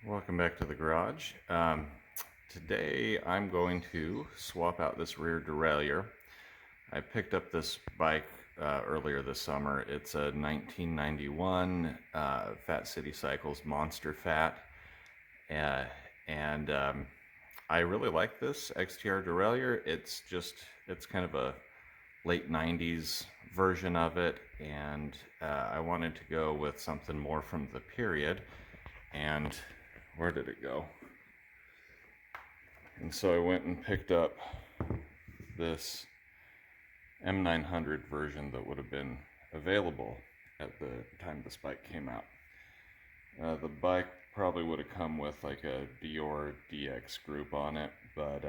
Welcome back to the garage. Today I'm going to swap out this rear derailleur. I picked up this bike earlier this summer. It's a 1991 Fat City Cycles Monster Fat, uh, and I really like this XTR derailleur. It's kind of a late 90s version of it, and I wanted to go with something more from the period. And where did it go? And so I went and picked up this M900 version that would have been available at the time this bike came out. The bike probably would have come with like a Derailleur DX group on it, but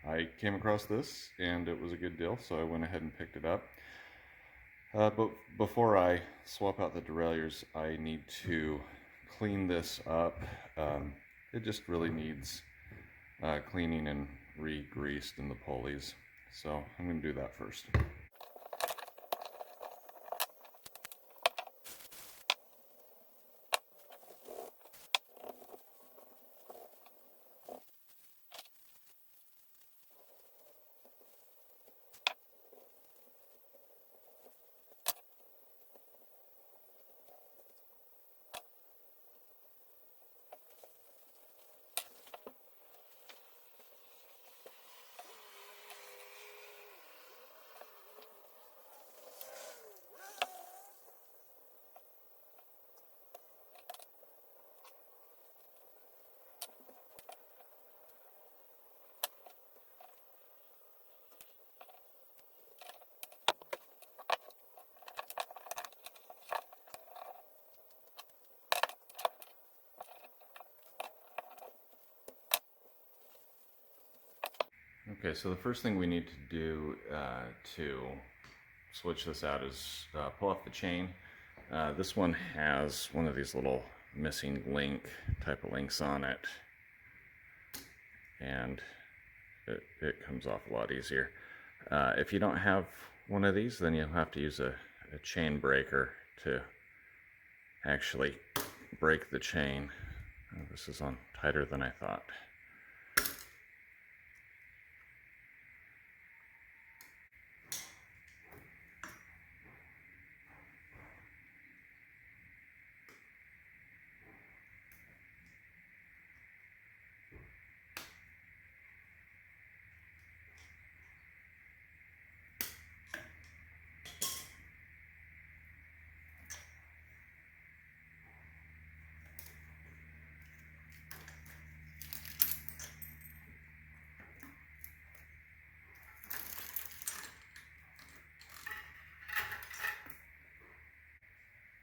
I came across this and it was a good deal, so I went ahead and picked it up. But before I swap out the derailleurs, I need to clean this up. It just really needs cleaning and re-greased in the pulleys. So I'm going to do that first. Okay, so the first thing we need to do to switch this out is pull off the chain. This one has one of these little missing link type of links on it, and it comes off a lot easier. If you don't have one of these, then you'll have to use a chain breaker to actually break the chain. This is on tighter than I thought.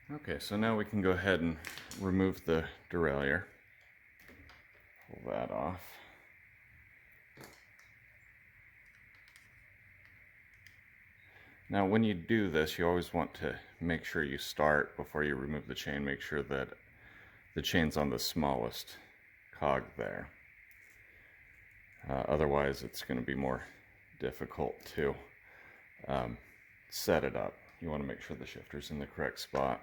Okay, so now we can go ahead and remove the derailleur. Pull that off. Now when you do this, you always want to make sure you start before you remove the chain. Make sure that the chain's on the smallest cog there. Otherwise it's going to be more difficult to set it up. You want to make sure the shifter's in the correct spot.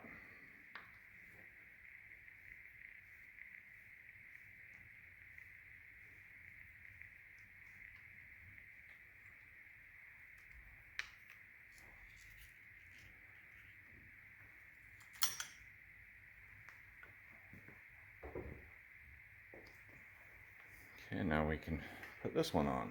Okay, now we can put this one on.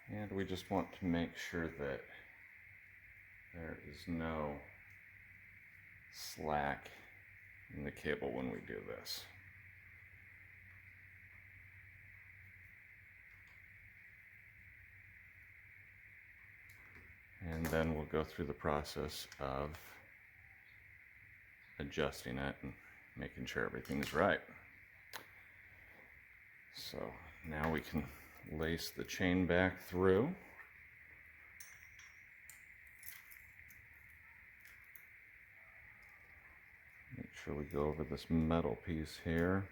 And we just want to make sure that there is no slack in the cable when we do this. And then we'll go through the process of adjusting it and making sure everything's right. So now we can lace the chain back through. Make sure we go over this metal piece here.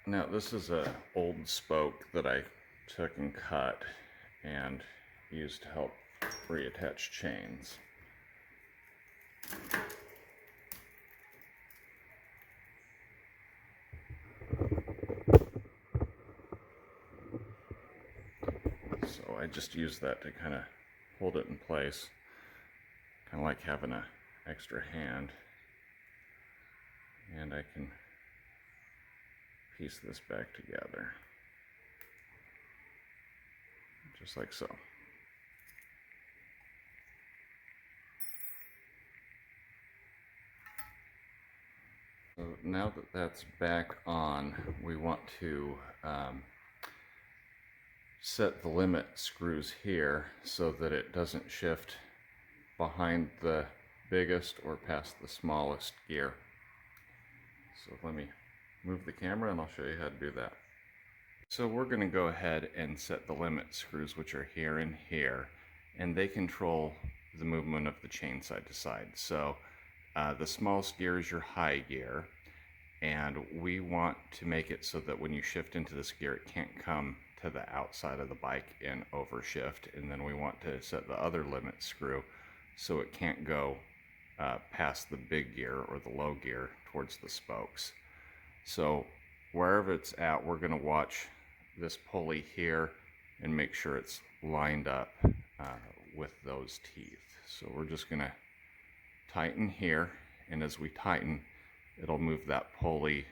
Now this is an old spoke that I took and cut and used to help reattach chains. So I just use that to kind of hold it in place, kind of like having an extra hand. And I can piece this back together, just like so. So now that that's back on, we want to set the limit screws here so that it doesn't shift behind the biggest or past the smallest gear. So let me move the camera and I'll show you how to do that. So we're going to go ahead and set the limit screws, which are here and here, and they control the movement of the chain side to side. So the smallest gear is your high gear, and we want to make it so that when you shift into this gear, it can't come to the outside of the bike and overshift. And then we want to set the other limit screw so it can't go past the big gear or the low gear towards the spokes. So wherever it's at, we're going to watch this pulley here and make sure it's lined up with those teeth. So we're just going to tighten here, and as we tighten, it'll move that pulley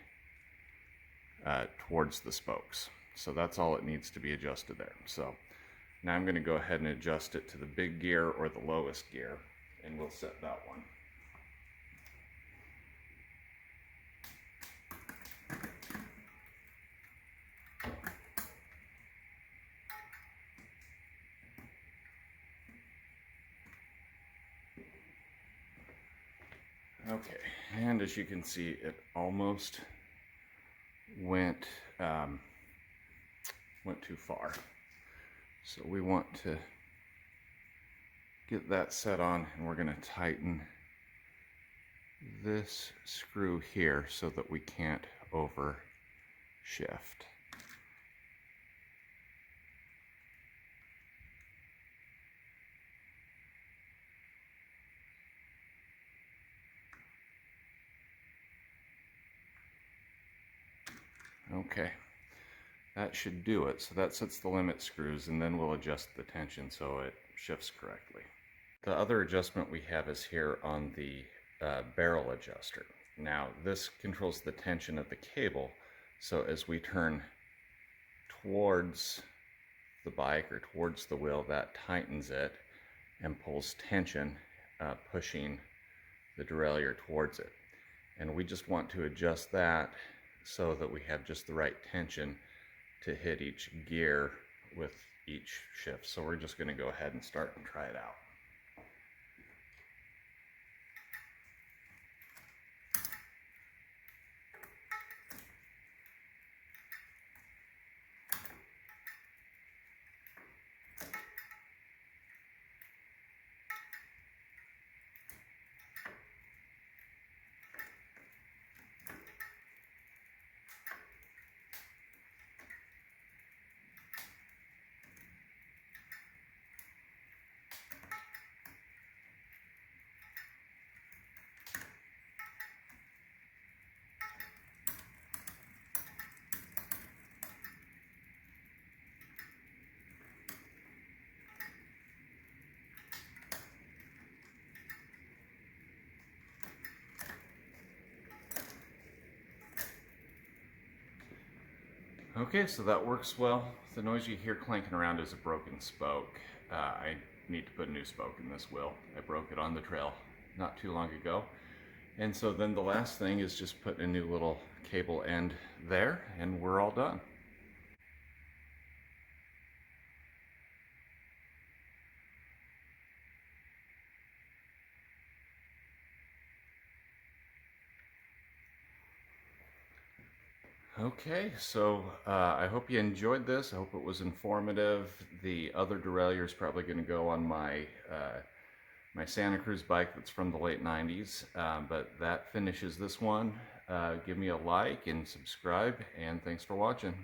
towards the spokes. So that's all it needs to be adjusted there. So now I'm going to go ahead and adjust it to the big gear or the lowest gear, and we'll set that one. Okay, and as you can see, it almost went too far. So we want to get that set on, and we're going to tighten this screw here so that we can't over shift. Okay, that should do it. So that sets the limit screws, and then we'll adjust the tension so it shifts correctly. The other adjustment we have is here on the barrel adjuster. Now this controls the tension of the cable, so as we turn towards the bike or towards the wheel, that tightens it and pulls tension, pushing the derailleur towards it. And we just want to adjust that so that we have just the right tension to hit each gear with each shift. So we're just going to go ahead and start and try it out. Okay, so that works well. The noise you hear clanking around is a broken spoke. I need to put a new spoke in this wheel. I broke it on the trail not too long ago. And so then the last thing is just put a new little cable end there, and we're all done. Okay, so I hope you enjoyed this. I hope it was informative. The other derailleur is probably going to go on my my Santa Cruz bike that's from the late 90s, but that finishes this one. Give me a like and subscribe, and thanks for watching.